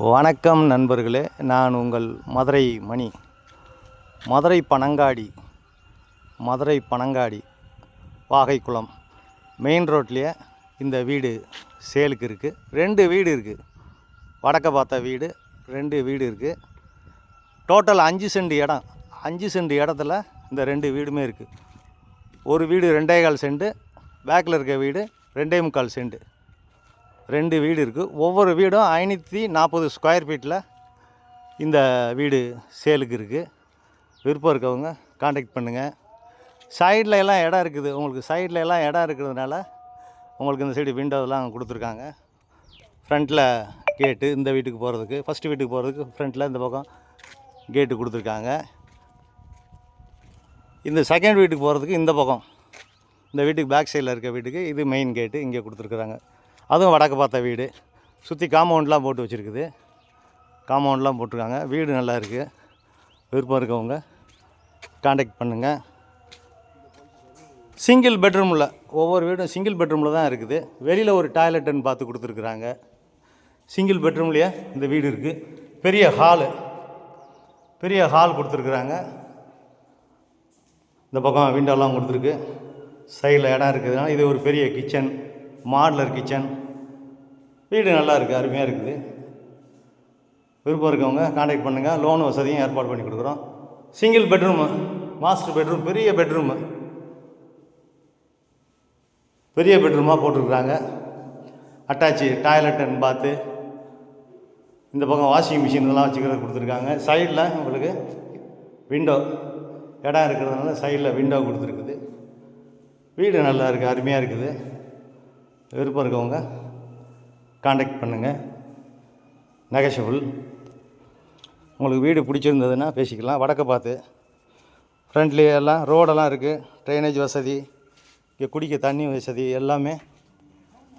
வணக்கம் நண்பர்களே, நான் உங்கள் மதுரை மணி. மதுரை பனங்காடி வாகைக்குளம் மெயின் ரோட்லேயே இந்த வீடு சேலுக்கு இருக்குது. 2 வீடு இருக்குது. வடக்க பார்த்த வீடு 2 வீடு இருக்குது. டோட்டல் 5 சென்ட் இடம். 5 சென்ட் இடத்துல இந்த 2 வீடுமே இருக்குது. ஒரு வீடு 2.25 சென்ட், பேக்கில் இருக்க வீடு 2.25 சென்ட். 2 வீடு இருக்குது. ஒவ்வொரு வீடும் 540 ஸ்கொயர் ஃபீட்டில் இந்த வீடு சேலுக்கு இருக்குது. விருப்பம் இருக்கவங்க காண்டாக்ட் பண்ணுங்கள். சைடில் எல்லாம் இடம் இருக்குது. உங்களுக்கு சைடில் எல்லாம் இடம் இருக்கிறதுனால உங்களுக்கு இந்த சைடு விண்டோலாம் கொடுத்துருக்காங்க. ஃப்ரண்ட்டில் கேட்டு இந்த வீட்டுக்கு போகிறதுக்கு, ஃபஸ்ட்டு வீட்டுக்கு போகிறதுக்கு ஃப்ரண்ட்டில் இந்த பக்கம் கேட்டு கொடுத்துருக்காங்க. இந்த செகண்ட் வீட்டுக்கு போகிறதுக்கு இந்த பக்கம், இந்த வீட்டுக்கு பேக் சைடில் இருக்க வீட்டுக்கு இது மெயின் கேட்டு இங்கே கொடுத்துருக்குறாங்க. அதுவும் வடக்கு பார்த்த வீடு. சுற்றி காம்பவுண்ட்லாம் போட்டு வச்சுருக்குது. காம்பவுண்ட்லாம் போட்டிருக்காங்க. வீடு நல்லா இருக்குது. விருப்பம் இருக்கவங்க காண்டாக்ட் பண்ணுங்கள். சிங்கிள் பெட்ரூமில், ஒவ்வொரு வீடும் சிங்கிள் பெட்ரூமில் தான் இருக்குது. வெளியில் ஒரு டாய்லெட்டுன்னு பார்த்து கொடுத்துருக்குறாங்க. சிங்கிள் பெட்ரூம்லேயே இந்த வீடு இருக்குது. பெரிய ஹால் கொடுத்துருக்குறாங்க. இந்த பக்கம் விண்டோலாம் கொடுத்துருக்கு. சைடில் இடம் இருக்குதுன்னா இது ஒரு பெரிய கிச்சன், மாடுலர் கிச்சன். வீடு நல்லா இருக்குது, அருமையாக இருக்குது. விருப்பம் இருக்கவங்க காண்டாக்ட் பண்ணுங்கள். லோன் வசதியும் ஏற்பாடு பண்ணி கொடுக்குறோம். சிங்கிள் பெட்ரூமு, மாஸ்டர் பெட்ரூம், பெரிய பெட்ரூமாக போட்டிருக்குறாங்க. அட்டாச்சு டாய்லெட்டுன்னு பார்த்து இந்த பக்கம் வாஷிங் மிஷின் இதெல்லாம் வச்சுக்கிறது கொடுத்துருக்காங்க. சைடில் உங்களுக்கு விண்டோ இடம் இருக்கிறதுனால சைடில் விண்டோ கொடுத்துருக்குது. வீடு நல்லா இருக்குது, அருமையாக இருக்குது. விருப்பம் இருக்கவங்க காண்டாக்ட் பண்ணுங்கள். நெகஷபிள். உங்களுக்கு வீடு பிடிச்சிருந்ததுன்னா பேசிக்கலாம். வடக்க பார்த்து ஃப்ரண்ட்லேயே எல்லாம் ரோடெல்லாம் இருக்குது. ட்ரைனேஜ் வசதி, இங்கே குடிக்க தண்ணி வசதி எல்லாமே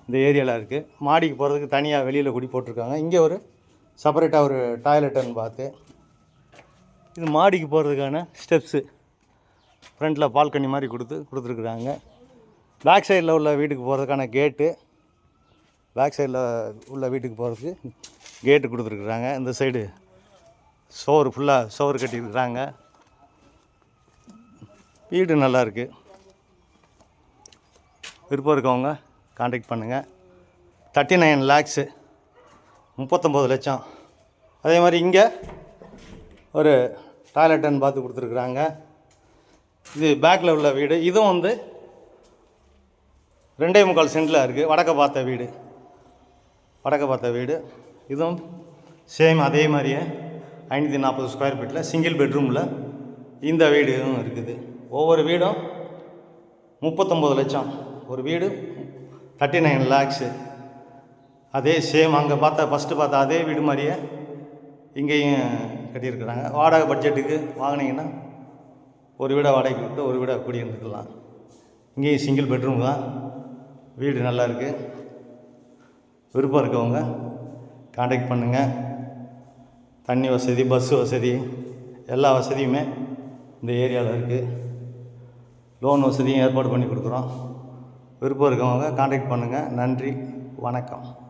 இந்த ஏரியாவில் இருக்குது. மாடிக்கு போகிறதுக்கு தனியாக வெளியில் குடி போட்டிருக்காங்க. இங்கே ஒரு செப்பரேட்டாக ஒரு டாய்லெட்டுன்னு பார்த்து இது மாடிக்கு போகிறதுக்கான ஸ்டெப்ஸு ஃப்ரண்ட்டில் பால்கனி மாதிரி கொடுத்துருக்குறாங்க. பேக் சைடில் உள்ள வீட்டுக்கு போகிறதுக்கான கேட்டு, பேக் சைடில் உள்ள வீட்டுக்கு போகிறதுக்கு கேட்டு கொடுத்துருக்குறாங்க. இந்த சைடு ஃபுல்லாக சோறு கட்டியிருக்கிறாங்க. வீடு நல்லா இருக்குது. விருப்பம் இருக்கவங்க காண்டாக்ட் பண்ணுங்கள். 39 lakhs, 39 லட்சம். அதே மாதிரி இங்கே ஒரு டாய்லெட்டுன்னு பார்த்து கொடுத்துருக்குறாங்க. இது பேக்கில் உள்ள வீடு. இதுவும் வந்து 2.25 சென்ட்டில் இருக்குது. வடக்க பார்த்த வீடு. இதுவும் சேம் அதே மாதிரியே 540 ஸ்கொயர் ஃபீட்டில் சிங்கிள் பெட்ரூமில் இந்த வீடும் இருக்குது. ஒவ்வொரு வீடும் 39 லட்சம். ஒரு வீடு 39 lakhs. அதே சேம் அங்கே ஃபஸ்ட்டு பார்த்த அதே வீடு மாதிரியே இங்கேயும் கட்டியிருக்கிறாங்க. வாடகை பட்ஜெட்டுக்கு வாங்கினீங்கன்னா ஒரு வீடை வாடகைக்கு விட்டு ஒரு வீடை குடியிருந்துக்கலாம். இங்கேயும் சிங்கிள் பெட்ரூம் தான். வீடு நல்லா இருக்குது. விருப்பம் இருக்கவங்க காண்டாக்ட் பண்ணுங்கள். தண்ணி வசதி, பஸ் வசதி, எல்லா வசதியுமே இந்த ஏரியாவில் இருக்குது. லோன் வசதியும் ஏற்பாடு பண்ணி கொடுக்குறோம். விருப்பம் இருக்கவங்க காண்டாக்ட் பண்ணுங்கள். நன்றி, வணக்கம்.